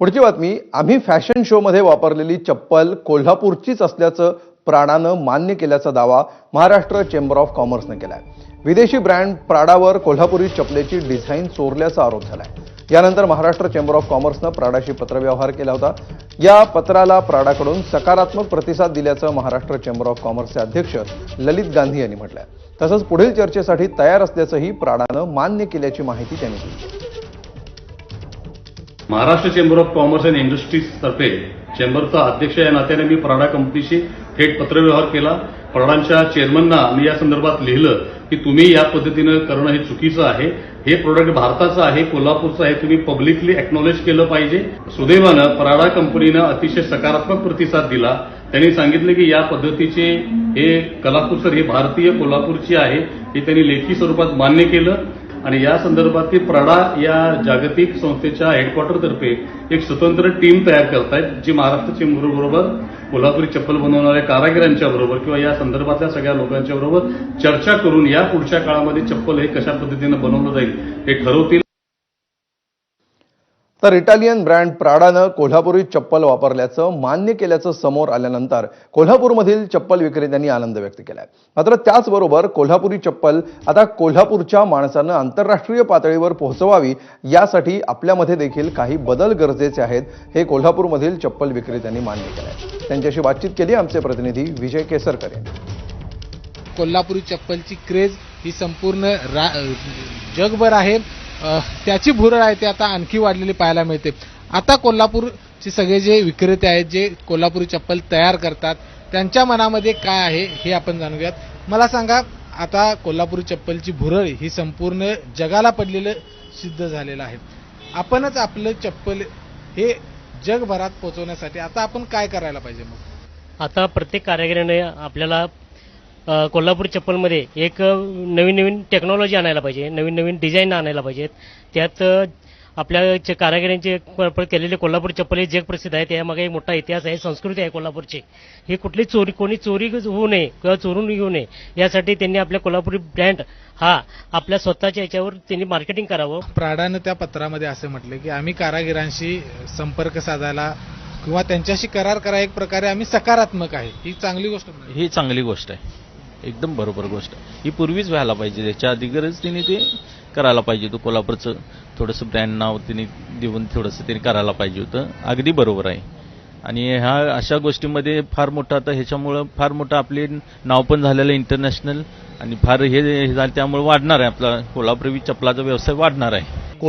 पुढची बातमी, आम्ही फॅशन शोमध्ये वापरलेली चप्पल कोल्हापूरचीच असल्याचं प्राडानं मान्य केल्याचा दावा महाराष्ट्र चेंबर ऑफ कॉमर्सने केलाय। विदेशी ब्रँड प्राडावर कोल्हापुरी चपलेची डिझाईन चोरल्याचा आरोप झालाय। यानंतर महाराष्ट्र चेंबर ऑफ कॉमर्सनं प्राडाशी पत्रव्यवहार केला होता। या पत्राला प्राडाकडून सकारात्मक प्रतिसाद दिल्याचं महाराष्ट्र चेंबर ऑफ कॉमर्सचे अध्यक्ष ललित गांधी यांनी म्हटलंय। तसंच पुढील चर्चेसाठी तयार असल्याचंही प्राडानं मान्य केल्याची माहिती त्यांनी दिली। Maharashtra chamber of commerce and industries तर्फे चेंबरचा अध्यक्ष या नात्याने मी प्राडा कंपनीशी थेट पत्रव्यवहार केला। प्राडांच्या चेअरमनना मी या संदर्भात लिहिलं की तुम्ही या पद्धतीनं करणं हे चुकीचं आहे। हे प्रोडक्ट भारताचं आहे, कोल्हापूरचं आहे, तुम्ही पब्लिकली एक्नॉलेज केलं पाहिजे। सुदैवानं प्राडा कंपनीनं अतिशय सकारात्मक प्रतिसाद दिला। त्यांनी सांगितले की या पद्धतीचे हे कलाकुसर ही भारतीय कोल्हापूरची आहे, हे त्यांनी लेखी स्वरूपात मान्य केलं आणि या संदर्भात प्राडा या जागतिक संस्थेच्या हेडक्वार्टरतर्फे एक स्वतंत्र टीम तयार करतायत, जी महाराष्ट्र चेंबरबरोबर कोल्हापुरी चप्पल बनवणाऱ्या कारागिरांच्या बरोबर किंवा या संदर्भातल्या सगळ्या लोकांच्या बरोबर चर्चा करून या पुढच्या काळामध्ये चप्पल हे कशा पद्धतीनं बनवलं जाईल हे ठरवतील। तर इटालियन ब्रँड प्राडानं कोल्हापुरी चप्पल वापरल्याचं मान्य केल्याचं समोर आल्यानंतर कोल्हापूरमधील चप्पल विक्रेत्यांनी आनंद व्यक्त केलाय। मात्र त्याचबरोबर कोल्हापुरी चप्पल आता कोल्हापूरच्या माणसानं आंतरराष्ट्रीय पातळीवर पोहोचवावी, यासाठी आपल्यामध्ये देखील काही बदल गरजेचे आहेत, हे कोल्हापूरमधील चप्पल विक्रेत्यांनी मान्य केलंय। त्यांच्याशी बातचीत केली आमचे प्रतिनिधी विजय केसरकर यांनी। कोल्हापुरी चप्पलची क्रेज ही संपूर्ण जगभर आहे। त्याची भुरळ आहे ते आता आणखी वाढलेली पाहायला मिळते। आता कोल्हापूरचे सगळे जे विक्रेते आहेत, जे कोल्हापुरी चप्पल तयार करतात, त्यांच्या मनामध्ये काय आहे हे आपण जाणूयात। मला सांगा, आता कोल्हापुरी चप्पलची भुरळ ही संपूर्ण जगाला पडलेलं सिद्ध झालेलं आहे। आपणच आपलं चप्पल हे जगभरात पोहोचवण्यासाठी आता आपण काय करायला पाहिजे? मग आता प्रत्येक कारागिराने आपल्याला कोल्हापूर चप्पलमध्ये एक नवीन नवीन टेक्नॉलॉजी आणायला पाहिजे, नवीन नवीन डिझाईन आणायला पाहिजेत। त्यात आपल्या कारागिरांचे केलेले कोल्हापूर चप्पल हे जगप्रसिद्ध आहे। त्यामागे एक मोठा इतिहास आहे, संस्कृती आहे कोल्हापूरची। ही कुठली कोणी चोरी होऊ नये किंवा चोरून येऊ नये, यासाठी त्यांनी आपल्या कोल्हापुरी ब्रँड हा आपल्या स्वतःच्या याच्यावर त्यांनी मार्केटिंग करावं। प्राडानं त्या पत्रामध्ये असं म्हटलं की आम्ही कारागिरांशी संपर्क साधायला किंवा त्यांच्याशी करार करा, एक प्रकारे आम्ही सकारात्मक आहे। ही चांगली गोष्ट आहे। ही चांगली गोष्ट आहे, एकदम बरोबर गोष्ट आहे। ही पूर्वीच व्हायला पाहिजे, त्याच्या आधी गरज तिने ते करायला पाहिजे होतं। कोल्हापूरचं थोडंसं ब्रँड नाव तिने देऊन थोडंसं त्यांनी करायला पाहिजे होतं। अगदी बरोबर आहे। आणि ह्या अशा गोष्टीमध्ये फार मोठं आता ह्याच्यामुळं फार मोठं आपले नाव पण झालेलं इंटरनॅशनल आणि फार हे झालं, त्यामुळे वाढणार आहे आपला कोल्हापुरी चप्पलाचा व्यवसाय वाढणार आहे।